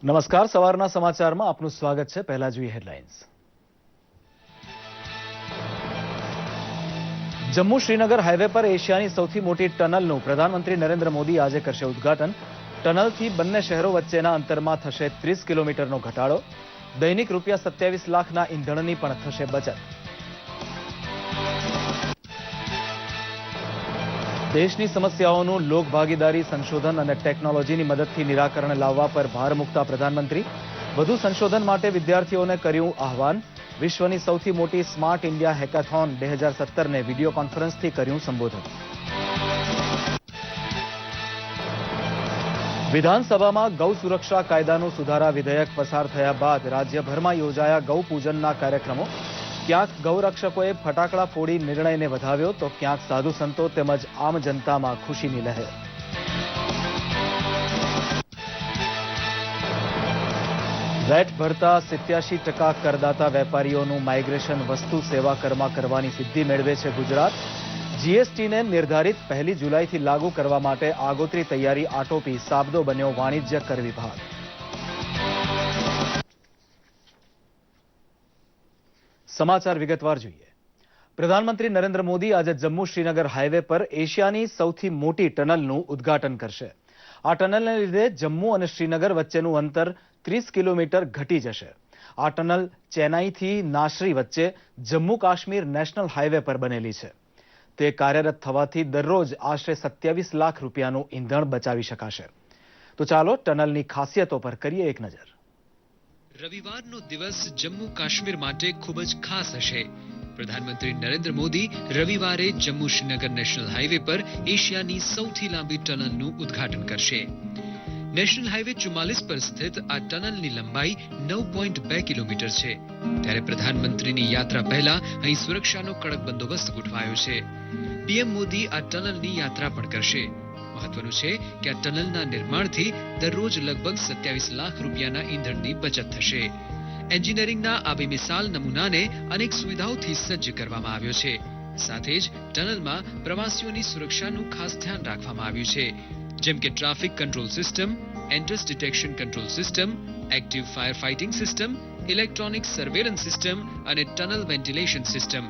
નમસ્કાર, સવારના સમાચારમાં આપનું સ્વાગત છે. પહેલા જોઈએ હેડલાઇન્સ. જમ્મુ શ્રીનગર હાઈવે પર એશિયાની સૌથી મોટી ટનલનું પ્રધાનમંત્રી નરેન્દ્ર મોદી આજે કરશે ઉદ્ઘાટન. ટનલથી બંને શહેરો વચ્ચેના અંતરમાં થશે 30 કિલોમીટરનો ઘટાડો. દૈનિક ₹27 લાખના ઈંધણની પણ થશે બચત. દેશની સમસ્યાઓનું લોકભાગીદારી, સંશોધન અને ટેકનોલોજીની મદદથી નિરાકરણ લાવવા પર ભાર મૂકતા પ્રધાનમંત્રી વધુ સંશોધન માટે વિદ્યાર્થીઓને કર્યું આહવાન. વિશ્વની સૌથી મોટી સ્માર્ટ ઇન્ડિયા હેકાથોન 2017ને વિડીયો કોન્ફરન્સથી કર્યું સંબોધન. વિધાનસભામાં ગૌ સુરક્ષા કાયદાનું સુધારા વિધેયક પસાર થયા બાદ રાજ્યભરમાં યોજાયા ગૌ પૂજનના કાર્યક્રમો. ક્યાંક ગૌરક્ષકોએ ફટાકડા ફોડી નિર્ણયને વધાવ્યો તો ક્યાંક સાધુ સંતો તેમજ આમ જનતામાં ખુશીની લહેર. વેટ ભરતા 87% કરદાતા વેપારીઓનું માઇગ્રેશન વસ્તુ સેવા કરમાં કરવાની સિદ્ધિ મેળવે છે ગુજરાત. જીએસટીને નિર્ધારિત 1 જુલાઈથી લાગુ કરવા માટે આગોતરી તૈયારી આટોપી સાબદો બન્યો વાણિજ્ય કર વિભાગ. સમાચાર વિગતવાર જોઈએ. પ્રધાનમંત્રી નરેન્દ્ર મોદી આજે જમ્મુ શ્રીનગર હાઈવે પર એશિયાની સૌથી મોટી ટનલનું ઉદ્ઘાટન કરશે. આ ટનલને લીધે જમ્મુ અને શ્રીનગર વચ્ચેનું અંતર 30 કિલોમીટર ઘટી જશે. આ ટનલ ચેન્નાઈથી નાશરી વચ્ચે જમ્મુ કાશ્મીર નેશનલ હાઈવે પર બનેલી છે. તે કાર્યરત થવાથી દરરોજ આશરે 27 લાખ રૂપિયાનું ઈંધણ બચાવી શકાશે. તો ચાલો ટનલની ખાસિયતો પર કરીએ એક નજર. રવિવારનો દિવસ જમ્મુ કાશ્મીર માટે ખૂબ જ ખાસ હશે. પ્રધાનમંત્રી નરેન્દ્ર મોદી રવિવારે જમ્મુ શ્રીનગર નેશનલ હાઈવે પર એશિયાની સૌથી લાંબી ટનલનું ઉદ્ઘાટન કરશે. નેશનલ હાઈવે 44 પર સ્થિત આ ટનલની લંબાઈ 9.2 કિલોમીટર છે. ત્યારે પ્રધાનમંત્રીની યાત્રા પહેલા અહીં સુરક્ષાનો કડક બંદોબસ્ત ગોઠવાયો છે. પીએમ મોદી આ ટનલની યાત્રા પણ કરશે. મહત્વનું છે કે આ ટનલના નિર્માણથી દરરોજ લગભગ 27 લાખ રૂપિયાના ઈંધણની બચત થશે. એન્જિનિયરિંગના આ બેમિસાલ નમૂનાને અનેક સુવિધાઓથી સજ્જ કરવામાં આવ્યો છે. સાથે જ ટનલમાં પ્રવાસીઓની સુરક્ષાનું ખાસ ધ્યાન રાખવામાં આવ્યું છે, જેમ કે traffic control system, entrance detection control system, active fire fighting system, electronic surveillance system અને ટનલ વેન્ટિલેશન સિસ્ટમ.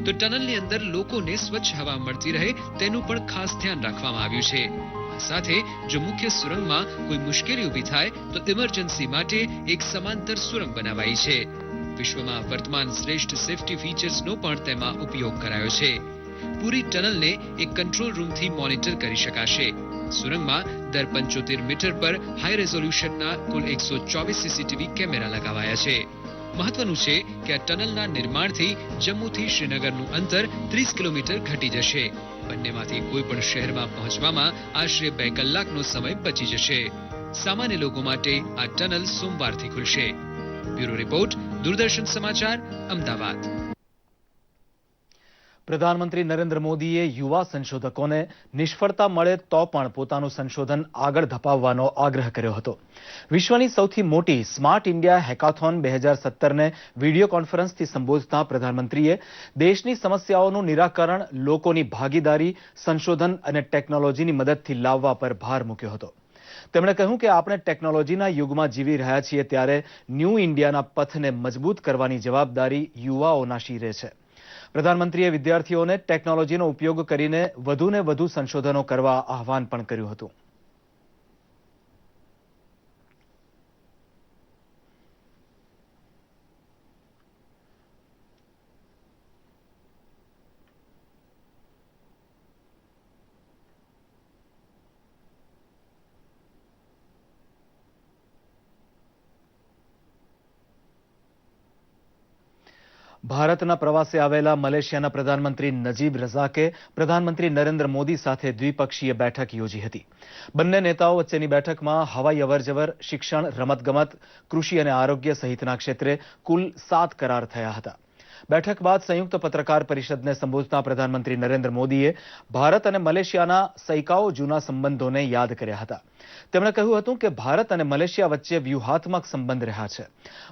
તો ટનલની અંદર લોકોને સ્વચ્છ હવા મળતી રહે તેનું પણ ખાસ ધ્યાન રાખવામાં આવ્યું છે. સાથે જો મુખ્ય સુરંગમાં કોઈ મુશ્કેલી ઊભી થાય તો ઇમરજન્સી માટે એક સમાંતર સુરંગ બનાવાઈ છે. વિશ્વમાં વર્તમાન શ્રેષ્ઠ સેફટી ફીચર્સનો પણ તેમાં ઉપયોગ કરાયો છે. પૂરી ટનલને એક કંટ્રોલ રૂમથી મોનિટર કરી શકાશે. સુરંગમાં દર 75 મીટર પર હાઈ રેઝોલ્યુશનના કુલ 124 સીસીટીવી કેમેરા લગાવાયા છે. મહત્વનું છે કે આ ટનલના નિર્માણથી જમ્મુથી શ્રીનગરનું અંતર 30 કિલોમીટર ઘટી જશે. બંનેમાંથી કોઈ પણ શહેરમાં પહોંચવામાં આશરે 2 કલાકનો સમય બચી જશે. સામાન્ય લોકો માટે આ ટનલ સોમવારથી ખુલશે. બ્યુરો રિપોર્ટ, દૂરદર્શન સમાચાર, અમદાવાદ. પ્રધાનમંત્રી નરેન્દ્ર મોદીએ યુવા સંશોધકોને નિષ્ફળતા મળે તો પણ પોતાનું સંશોધન આગળ ધપાવવાનો આગ્રહ કર્યો હતો. વિશ્વની સૌથી મોટી સ્માર્ટ ઇન્ડિયા હેકાથોન 2017ને વિડીયો કોન્ફરન્સથી સંબોધતા પ્રધાનમંત્રીએ દેશની સમસ્યાઓનું નિરાકરણ લોકોની ભાગીદારી, સંશોધન અને ટેકનોલોજીની મદદથી લાવવા પર ભાર મૂક્યો હતો. તેમણે કહ્યું કે આપણે ટેકનોલોજીના યુગમાં જીવી રહ્યા છીએ ત્યારે ન્યૂ ઇન્ડિયાના પથને મજબૂત કરવાની જવાબદારી યુવાઓના શિરે છે. પ્રધાનમંત્રીએ વિદ્યાર્થીઓને ટેકનોલોજીનો ઉપયોગ કરીને વધુને વધુ સંશોધનો કરવા આહવાન પણ કર્યું હતું. ભારતના પ્રવાસે આવેલા મલેશિયાના પ્રધાનમંત્રી નજીબ રઝાકે પ્રધાનમંત્રી નરેન્દ્ર મોદી સાથે દ્વિપક્ષીય બેઠક યોજી હતી. બંને નેતાઓ વચ્ચેની બેઠકમાં હવાઈ અવરજવર, શિક્ષણ, રમતગમત, કૃષિ અને આરોગ્ય સહિતના ક્ષેત્રે કુલ 7 કરાર થયા હતા. બેઠક બાદ સંયુક્ત પત્રકાર પરિષદને સંબોધતા પ્રધાનમંત્રી નરેન્દ્ર મોદીએ ભારત અને મલેશિયાના સૈકાઓ જૂના સંબંધોને યાદ કર્યા હતા. તેમણે કહ્યું હતું કે ભારત અને મલેશિયા વચ્ચે વ્યૂહાત્મક સંબંધ રહ્યા છે.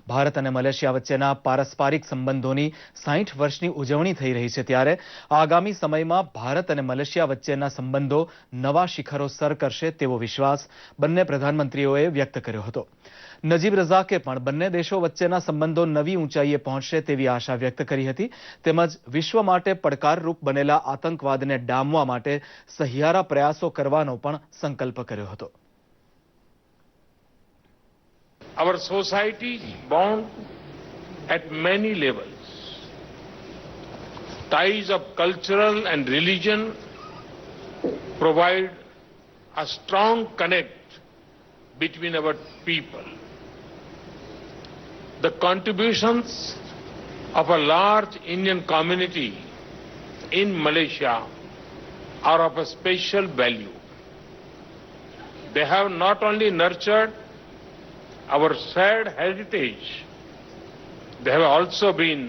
ભારત અને મલેશિયા વચ્ચેના પારસ્પરિક સંબંધોની 60 વર્ષની ઉજવણી થઈ રહી છે, ત્યારે આગામી સમયમાં ભારત અને મલેશિયા વચ્ચેના સંબંધો નવા શિખરો સર કરશે તેવો વિશ્વાસ બંને પ્રધાનમંત્રીઓએ વ્યક્ત કર્યો હતો. નજીબ રઝાકે પણ બંને દેશો વચ્ચેના સંબંધો નવી ઊંચાઈએ પહોંચશે તેવી આશા વ્યક્ત કરી હતી. તેમજ વિશ્વ માટે પડકારરૂપ બનેલા આતંકવાદને ડામવા માટે સહિયારા પ્રયાસો કરવાનો પણ સંકલ્પ કર્યો હતો. Our societies bond at many levels. Ties of cultural and religion provide a strong connect between our people. The contributions of a large Indian community in Malaysia are of a special value. They have not only nurtured our shared heritage, they have also been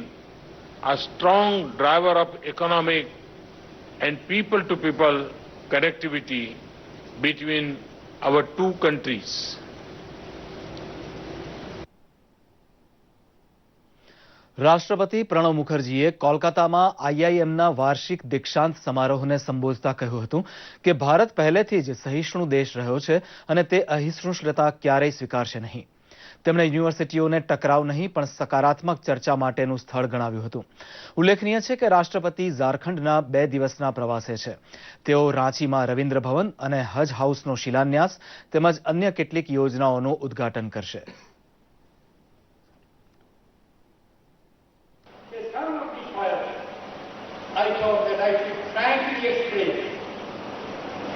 a strong driver of economic and people-to-people connectivity between our two countries. રાષ્ટ્રપતિ પ્રણવ મુખર્જીએ કોલકાતામાં આઈઆઈએમના વાર્ષિક દીક્ષાંત સમારોહને સંબોધતા કહ્યું હતું કે ભારત પહેલેથી જ સહિષ્ણુ દેશ રહ્યો છે અને તે અહિંસૃષ્ણતા ક્યારેય સ્વીકારશે નહીં. તેમણે યુનિવર્સિટીઓને ટકરાવ નહીં પણ સકારાત્મક ચર્ચા માટેનું સ્થળ ગણાવ્યું હતું. ઉલ્લેખનીય છે કે રાષ્ટ્રપતિ ઝારખંડના 2 દિવસના પ્રવાસે છે. તેઓ રાંચીમાં રવિન્દ્ર ભવન અને હજ હાઉસનો શિલાન્યાસ તેમજ અન્ય કેટલીક યોજનાઓનું ઉદ્ઘાટન કરશે. I thought that I should frankly explain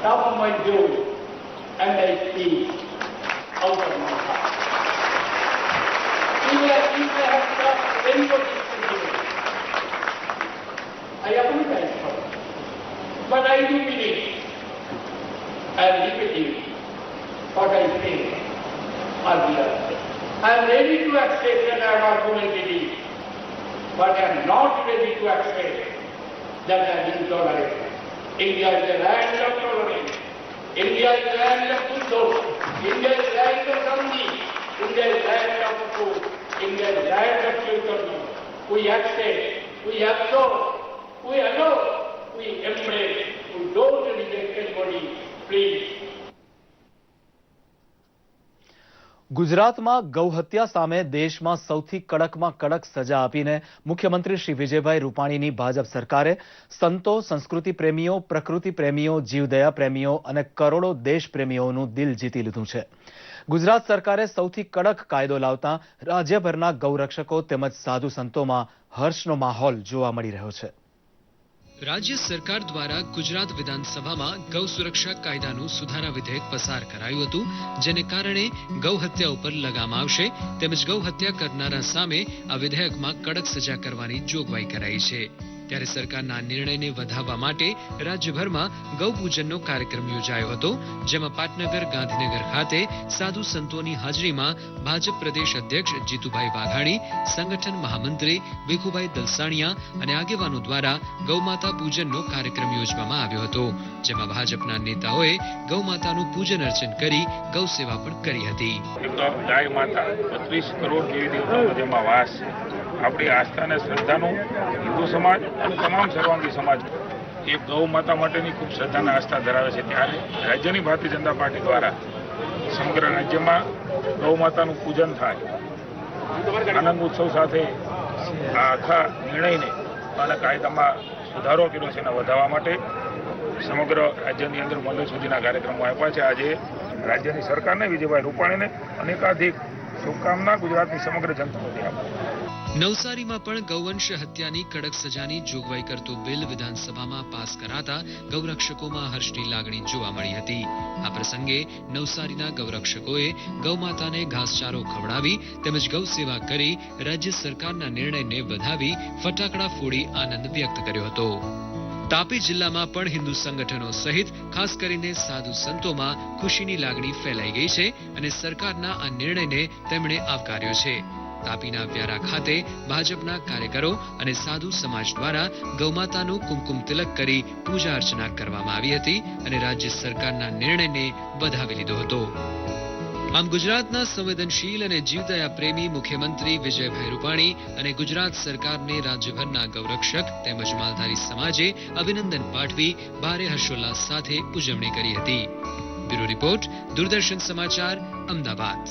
some of my views and I speak out of my heart. If I have touched anybody's sentiments, I apologize for it. But I do believe, I am repeating what I said earlier. I am ready to accept that I have argumented it, but I am not ready to accept that I am intolerant. India is the land of tolerance. India is the land of Buddha. India is the land of Gandhi. India is the land of food. India is the land of Chaitanya. We accept, we absorb, we allow, we embrace, we don't reject anybody. Please. ગુજરાતમાં ગૌહત્યા સામે દેશમાં સૌથી કડકમાં કડક સજા આપીને મુખ્યમંત્રી શ્રી વિજયભાઈ રૂપાણીની ભાજપ સરકારે સંતો, સંસ્કૃતિ પ્રેમીઓ, પ્રકૃતિ પ્રેમીઓ, જીવદયા પ્રેમીઓ અને કરોડો દેશપ્રેમીઓનું દિલ જીતી લીધું છે. ગુજરાત સરકારે સૌથી કડક કાયદો લાવતા રાજ્યભરના ગૌરક્ષકો તેમજ સાધુ સંતોમાં હર્ષનો માહોલ જોવા મળી રહ્યો છે. રાજ્ય સરકાર દ્વારા ગુજરાત વિધાનસભામાં ગૌ સુરક્ષા કાયદાનું સુધારા વિધેયક પસાર કરાયું હતું, જેને કારણે ગૌ હત્યા ઉપર લગામ આવશે તેમજ ગૌ હત્યા કરનારા સામે આ વિધેયકમાં કડક સજા કરવાની જોગવાઈ કરાઈ છે. ત્યારે સરકારના નિર્ણયને વધાવવા માટે રાજ્યભરમાં ગૌ પૂજનનો કાર્યક્રમ યોજાયો હતો, જેમાં પાટનગર, ગાંધીનગર ખાતે સાધુ સંતોની હાજરીમાં ભાજપ પ્રદેશ અધ્યક્ષ જીતુભાઈ વાઘાણી, સંગઠન મહામંત્રી ભીખુભાઈ દલસાણિયા અને આગેવાનો દ્વારા ગૌમાતા પૂજનનો કાર્યક્રમ યોજવામાં આવ્યો હતો, જેમાં ભાજપના નેતાઓએ ગૌમાતાનું પૂજન અર્ચન કરી ગૌ સેવા પણ કરી હતી. ગાય માતા 32 કરોડ દેવી દેવતાનો જેમાં વાસ છે. આપણી આસ્થા અને શ્રદ્ધાનું હિન્દુ સમાજ અને તમામ સર્વાંગી સમાજ એ ગૌ માતા માટેની ખૂબ શ્રદ્ધા અને આસ્થા ધરાવે છે. ત્યારે રાજ્યની ભારતીય જનતા પાર્ટી દ્વારા સમગ્ર રાજ્યમાં ગૌ માતાનું પૂજન થાય, આનંદ ઉત્સવ સાથે આ આખા નિર્ણયને અને કાયદામાં સુધારો કર્યો છે એને વધારવા માટે સમગ્ર રાજ્યની અંદર મંડળ સુધીના કાર્યક્રમો આપ્યા છે. આજે રાજ્યની સરકારને, વિજયભાઈ રૂપાણીને અનેકાધિક શુભકામના ગુજરાતની સમગ્ર જનતાને આપું. નવસારીમાં પણ ગૌવંશ હત્યાની કડક સજાની જોગવાઈ કરતું બિલ વિધાનસભામાં પાસ કરાતા ગૌરક્ષકોમાં હર્ષની લાગણી જોવા મળી હતી. આ પ્રસંગે નવસારીના ગૌરક્ષકોએ ગૌમાતાને ઘાસચારો ખવડાવી તેમજ ગૌ સેવા કરી રાજ્ય સરકારના નિર્ણયને વધાવી ફટાકડા ફોડી આનંદ વ્યક્ત કર્યો હતો. તાપી જિલ્લામાં પણ હિન્દુ સંગઠનો સહિત ખાસ કરીને સાધુ સંતોમાં ખુશીની લાગણી ફેલાઈ ગઈ છે અને સરકારના આ નિર્ણયને તેમણે આવકાર્યો છે. તાપીના વ્યારા ખાતે ભાજપના કાર્યકરો અને સાધુ સમાજ દ્વારા ગૌમાતાનું કુમકુમ તિલક કરી પૂજા અર્ચના કરવામાં આવી હતી અને રાજ્ય સરકારના નિર્ણયને વધાવી લીધો હતો. આમ ગુજરાતના સંવેદનશીલ અને જીવદયા પ્રેમી મુખ્યમંત્રી વિજયભાઈ રૂપાણી અને ગુજરાત સરકારને રાજ્યભરના ગૌરક્ષક તેમજ માલધારી સમાજે અભિનંદન પાઠવી ભારે હર્ષોલ્લાસ સાથે ઉજવણી કરી હતી. બ્યુરો રિપોર્ટ, દૂરદર્શન સમાચાર, Ahmedabad.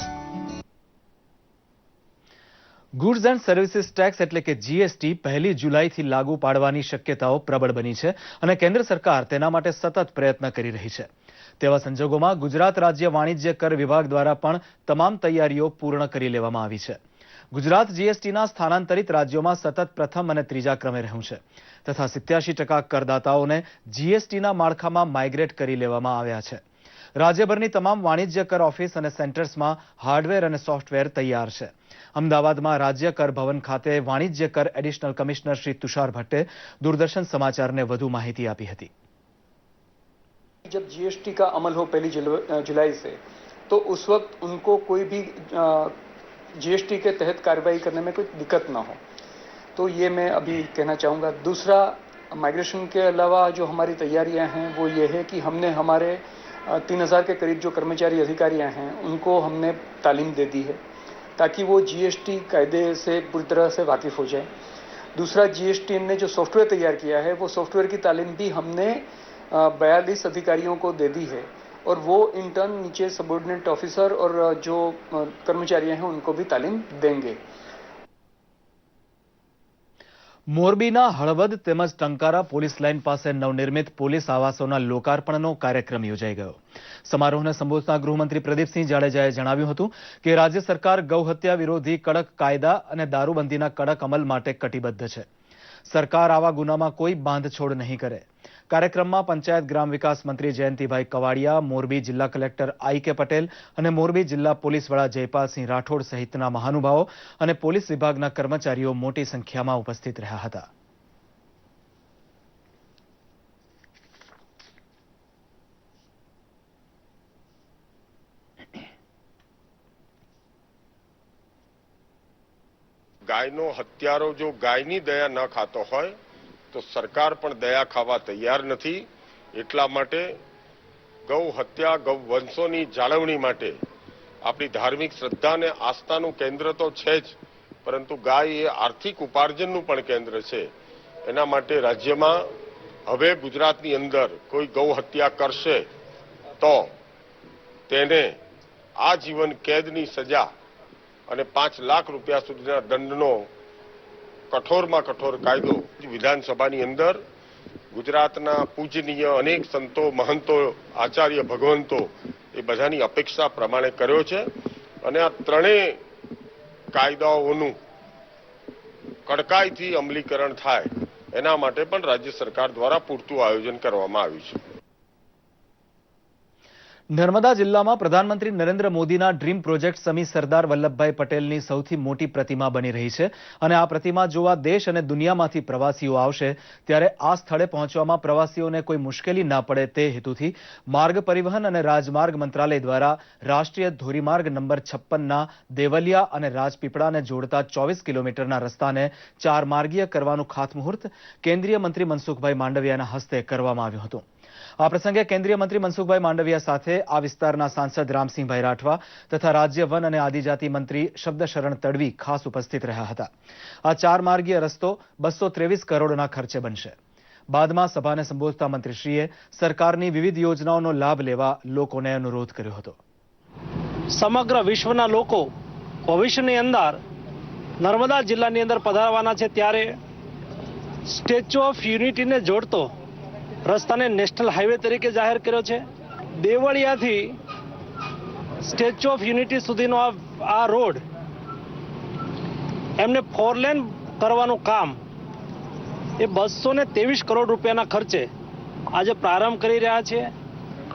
Goods and services tax એટલે કે જીએસટી 1 જુલાઈથી લાગુ પાડવાની શક્યતાઓ પ્રબળ બની છે અને કેન્દ્ર સરકાર તેના માટે સતત પ્રયત્ન કરી રહી છે. તેવા સંજોગોમાં ગુજરાત રાજ્ય વાણિજ્ય કર વિભાગ દ્વારા પણ તમામ તૈયારીઓ પૂર્ણ કરી લેવામાં આવી છે. ગુજરાત જીએસટીના સ્થાનાંતરિત રાજ્યોમાં સતત પ્રથમ અને ત્રીજા ક્રમે રહ્યું છે તથા 87% કરદાતાઓને જીએસટીના માળખામાં માઇગ્રેટ કરી લેવામાં આવ્યા છે. રાજ્યભરની તમામ વાણિજ્ય કર ઓફિસ અને સેન્ટર્સમાં હાર્ડવેર અને સોફ્ટવેર તૈયાર છે. અમદાવાદમાં રાજ્ય કર ભવન ખાતે વાણિજ્ય કર એડિશનલ કમિશનર શ્રી તુષાર ભટ્ટે દૂરદર્શન સમાચારને વધુ માહિતી આપી હતી. जब जीएसटी का अमल हो 1 जुलाई से, तो उस वक्त उनको कोई भी जीएसटी के तहत कार्रवाई करने में कोई दिक्कत ना हो, तो ये मैं अभी कहना चाहूँगा. दूसरा, माइग्रेशन के अलावा जो हमारी तैयारियां हैं वो ये है कि हमने हमारे 3000 के करीब जो कर्मचारी अधिकारियां हैं उनको हमने तालीम दे दी है ताकि वो जीएसटी कायदे से पूरी तरह से वाकिफ हो जाए. दूसरा, जीएसटी ने जो सॉफ्टवेयर तैयार किया है वो सॉफ्टवेयर की तालीम भी हमने 42 अधिकारियों को दे दी है और वो इंटर्न नीचे सबऑर्डिनेट ऑफिसर और जो कर्मचारी हैं उनको भी तालीम देंगे. મોરબીના હળવદ તેમજ ટંકારા પોલીસ લાઇન પાસે નવનિર્મિત પોલીસ આવાસોના લોકાર્પણનો કાર્યક્રમ યોજાઈ ગયો. સમારોહને સંબોધતા ગૃહમંત્રી પ્રદીપસિંહ જાડેજાએ જણાવ્યું હતું કે રાજ્ય સરકાર ગૌહત્યા વિરોધી કડક કાયદા અને દારૂબંધીના કડક અમલ માટે કટિબદ્ધ છે. સરકાર આવા ગુનામાં કોઈ બાંધછોડ નહીં કરે. કાર્યક્રમમાં પંચાયત ગ્રામ વિકાસ મંત્રી જયંતિભાઈ કવાડિયા, મોરબી જિલ્લા કલેક્ટર આઈ.કે. પટેલ અને મોરબી જિલ્લા પોલીસ વડા જયપાલસિંહ રાઠોડ સહિતના મહાનુભાવો અને પોલીસ વિભાગના કર્મચારીઓ મોટી સંખ્યામાં ઉપસ્થિત રહ્યા હતા. ગાયનો હત્યારો જો ગાયની દયા ન ખાતો હોય તો સરકાર પણ દયા ખાવા તૈયાર નથી. એટલા માટે ગૌ હત્યા, ગૌ વંશોની જાળવણી માટે આપણી ધાર્મિક શ્રદ્ધા અને આસ્થાનું કેન્દ્ર તો છે જ, પરંતુ ગાય એ આર્થિક ઉપાર્જનનું પણ કેન્દ્ર છે. એના માટે રાજ્યમાં હવે ગુજરાતની અંદર કોઈ ગૌ હત્યા કરશે તો તેને આજીવન કેદની સજા અને 5 લાખ રૂપિયા સુધીના દંડનો કઠોરમાં કઠોર કાયદો વિધાનસભાની અંદર ગુજરાતના પૂજનીય અનેક સંતો, મહંતો, આચાર્ય, ભગવંતો એ બધાની અપેક્ષા પ્રમાણે કર્યો છે અને આ ત્રણેય કાયદાઓનું કડકાઈથી અમલીકરણ થાય એના માટે પણ રાજ્ય સરકાર દ્વારા પૂરતું આયોજન કરવામાં આવ્યું છે. નર્મદા જિલ્લામાં પ્રધાનમંત્રી નરેન્દ્ર મોદીના ડ્રીમ પ્રોજેક્ટ સમી સરદાર વલ્લભભાઈ પટેલની સૌથી મોટી પ્રતિમા બની રહી છે અને આ પ્રતિમા જોવા દેશ અને દુનિયામાંથી પ્રવાસીઓ આવશે ત્યારે આ સ્થળે પહોંચવામાં પ્રવાસીઓને કોઈ મુશ્કેલી ના પડે તે હેતુથી માર્ગ પરિવહન અને રાજમાર્ગ મંત્રાલય દ્વારા રાષ્ટ્રીય ધોરીમાર્ગ નંબર 56ના દેવલિયા અને રાજપીપળાને જોડતા 24 કિલોમીટરના રસ્તાને 4 માર્ગીય કરવાનું ખાતમુહૂર્ત કેન્દ્રીય મંત્રી મનસુખભાઈ માંડવિયાના હસ્તે કરવામાં આવ્યું હતું. આ પ્રસંગે કેન્દ્રીય મંત્રી મનસુખભાઈ માંડવિયા સાથે આ વિસ્તારના સાંસદ રામસિંહભાઈ રાઠવા તથા રાજ્ય વન અને આદિજાતિ મંત્રી શબ્દશરણ તડવી ખાસ ઉપસ્થિત રહ્યા હતા. આ 4 માર્ગીય રસ્તો 223 કરોડના ખર્ચે બનશે. બાદમાં સભાને સંબોધતા મંત્રીશ્રીએ સરકારની વિવિધ યોજનાઓનો લાભ લેવા લોકોને અનુરોધ કર્યો હતો. સમગ્ર વિશ્વના લોકો ભવિષ્યની અંદર નર્મદા જિલ્લાની અંદર પધારવાના છે ત્યારે સ્ટેચ્યુ ઓફ યુનિટીને જોડતો રસ્તાને નેશનલ હાઈવે તરીકે જાહેર કર્યો છે. દેવળિયાથી સ્ટેચ્યુ ઓફ યુનિટી સુધીનો આ રોડ એમને 4 લેન કરવાનું કામ એ 223 કરોડ રૂપિયાના ખર્ચે આજે પ્રારંભ કરી રહ્યા છે.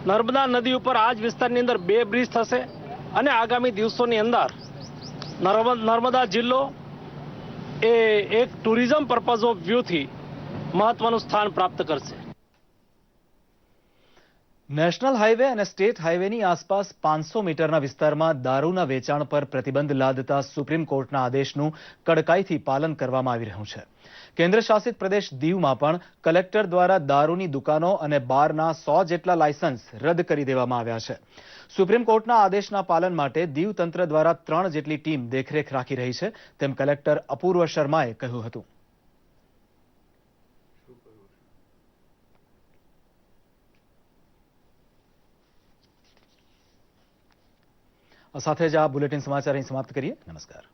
નર્મદા નદી ઉપર આ જ વિસ્તારની અંદર 2 બ્રિજ થશે અને આગામી દિવસોની અંદર નર્મદા જિલ્લો એ એક ટુરિઝમ પર્પઝ ઓફ વ્યૂથી મહત્વનું સ્થાન પ્રાપ્ત કરશે. નેશનલ હાઈવે અને સ્ટેટ હાઈવેની આસપાસ 500 મીટરના વિસ્તારમાં દારૂના વેચાણ પર પ્રતિબંધ લાદતા સુપ્રીમ કોર્ટના આદેશનું કડકાઈથી પાલન કરવામાં આવી રહ્યું છે. કેન્દ્ર શાસિત પ્રદેશ દીવમાં પણ કલેક્ટર દ્વારા દારૂની દુકાનો અને બારના 100 જેટલા લાયસન્સ રદ કરી દેવામાં આવ્યા છે. સુપ્રીમ કોર્ટના આદેશના પાલન માટે દીવ તંત્ર દ્વારા 3 જેટલી ટીમ દેખરેખ રાખી રહી છે, તેમ કલેક્ટર અપૂર્વ શર્માએ કહ્યું હતું. સાથે જ આ બુલેટિન સમાચાર અહીં સમાપ્ત કરીએ. નમસ્કાર.